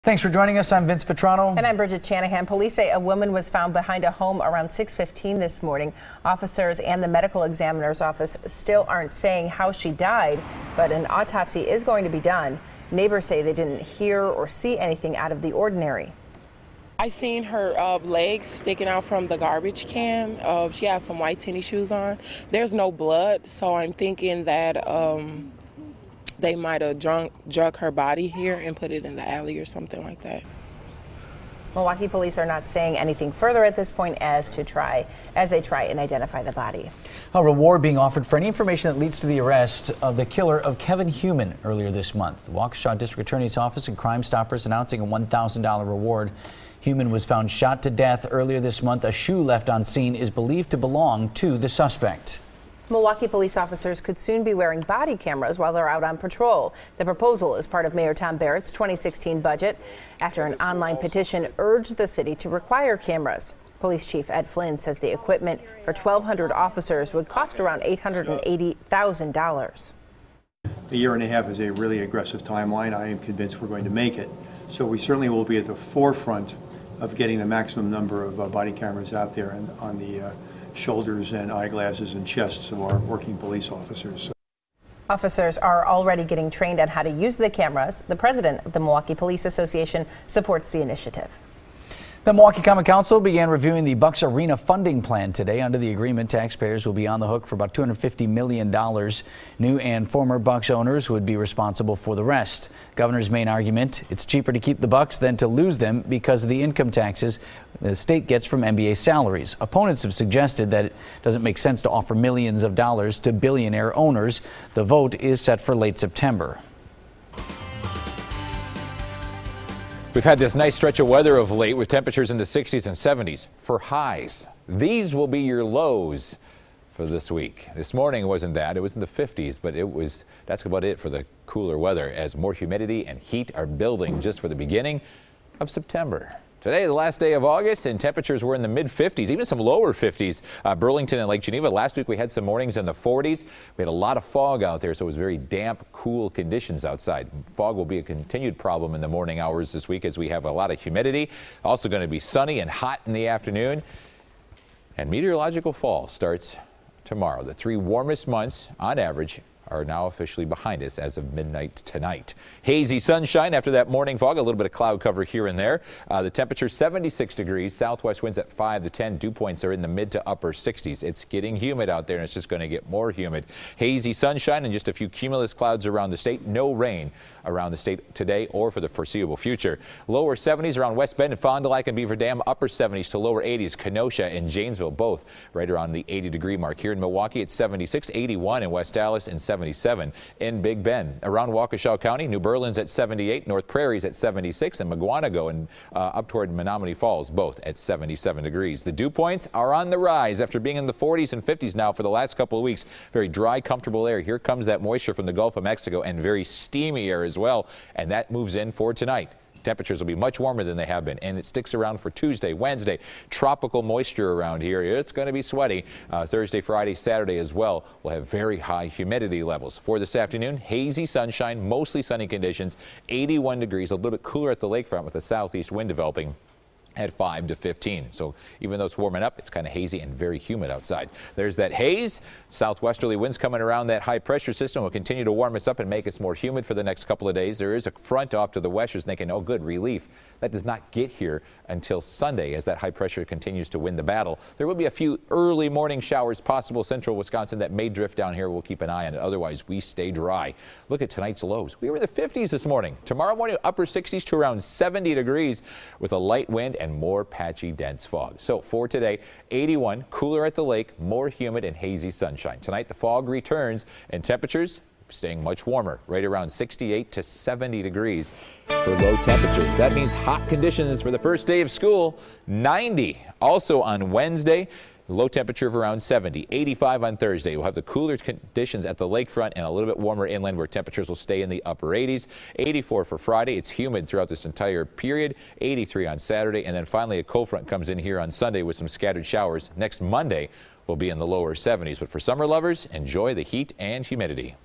Thanks for joining us. I'm Vince Vitrano. And I'm Bridget Shanahan. Police say a woman was found behind a home around 6:15 this morning. Officers and the medical examiner's office still aren't saying how she died, but an autopsy is going to be done. Neighbors say they didn't hear or see anything out of the ordinary. I seen her legs sticking out from the garbage can. She has some white tennis shoes on. There's no blood, so I'm thinking that they might have drug her body here and put it in the alley or something like that. Milwaukee police are not saying anything further at this point as they try and identify the body. A reward being offered for any information that leads to the arrest of the killer of Kevin Heumann earlier this month. The Waukesha District Attorney's Office and Crime Stoppers announcing a $1,000 reward. Heumann was found shot to death earlier this month. A shoe left on scene is believed to belong to the suspect. Milwaukee police officers could soon be wearing body cameras while they're out on patrol. The proposal is part of Mayor Tom Barrett's 2016 budget after an online petition urged the city to require cameras. Police Chief Ed Flynn says the equipment for 1,200 officers would cost around $880,000. A year and a half is a really aggressive timeline. I am convinced we're going to make it. So we certainly will be at the forefront of getting the maximum number of body cameras out there and on the shoulders and eyeglasses and chests of our working police officers. Officers are already getting trained on how to use the cameras. The president of the Milwaukee Police Association supports the initiative. The Milwaukee Common Council began reviewing the Bucks Arena funding plan today. Under the agreement, taxpayers will be on the hook for about $250 million. New and former Bucks owners would be responsible for the rest. Governor's main argument, it's cheaper to keep the Bucks than to lose them because of the income taxes the state gets from NBA salaries. Opponents have suggested that it doesn't make sense to offer millions of dollars to billionaire owners. The vote is set for late September. We've had this nice stretch of weather of late with temperatures in the 60s and 70s for highs. These will be your lows for this week. This morning it wasn't that. It was in the 50s, but that's about it for the cooler weather as more humidity and heat are building just for the beginning of September. Today, the last day of August, and temperatures were in the mid-50s, even some lower 50s. Burlington and Lake Geneva. Last week we had some mornings in the 40s. We had a lot of fog out there, so it was very damp, cool conditions outside. Fog will be a continued problem in the morning hours this week as we have a lot of humidity. Also going to be sunny and hot in the afternoon. And meteorological fall starts tomorrow. The 3 warmest months on average are now officially behind us as of midnight tonight. Hazy sunshine after that morning fog, a little bit of cloud cover here and there. The temperature 76 degrees, southwest winds at 5 to 10. Dew points are in the mid to upper 60s. It's getting humid out there and it's just going to get more humid. Hazy sunshine and just a few cumulus clouds around the state. No rain around the state today or for the foreseeable future. Lower 70s around West Bend and Fond du Lac and Beaver Dam. Upper 70s to lower 80s. Kenosha and Janesville both right around the 80-degree mark. Here in Milwaukee it's 76, 81 in West Dallas and 77 in Big Bend. Around Waukesha County, New Berlin's at 78, North Prairie's at 76, and Mugwanago and up toward Menominee Falls both at 77 degrees. The dew points are on the rise after being in the 40s and 50s now for the last couple of weeks. Very dry, comfortable air. Here comes that moisture from the Gulf of Mexico and very steamy air as well, and that moves in for tonight. Temperatures will be much warmer than they have been, and it sticks around for Tuesday, Wednesday. Tropical moisture around here. It's going to be sweaty. Thursday, Friday, Saturday as well. We'll have very high humidity levels. For this afternoon, hazy sunshine, mostly sunny conditions, 81 degrees, a little bit cooler at the lakefront with a southeast wind developing at 5 to 15. So even though it's warming up, it's kind of hazy and very humid outside. There's that haze. Southwesterly winds coming around that high pressure system will continue to warm us up and make us more humid for the next couple of days. There is a front off to the west. You're thinking, oh, good, relief. That does not get here until Sunday as that high pressure continues to win the battle. There will be a few early morning showers possible central Wisconsin that may drift down here. We'll keep an eye on it. Otherwise, we stay dry. Look at tonight's lows. We were in the 50s this morning. Tomorrow morning, upper 60s to around 70 degrees with a light wind and more patchy, dense fog. So for today, 81, cooler at the lake, more humid and hazy sunshine. Tonight, the fog returns and temperatures staying much warmer, right around 68 to 70 degrees for low temperatures. That means hot conditions for the first day of school. 90 also on Wednesday. Low temperature of around 70, 85 on Thursday. We'll have the cooler conditions at the lakefront and a little bit warmer inland where temperatures will stay in the upper 80s. 84 for Friday. It's humid throughout this entire period. 83 on Saturday. And then finally a cold front comes in here on Sunday with some scattered showers. Next Monday will be in the lower 70s. But for summer lovers, enjoy the heat and humidity.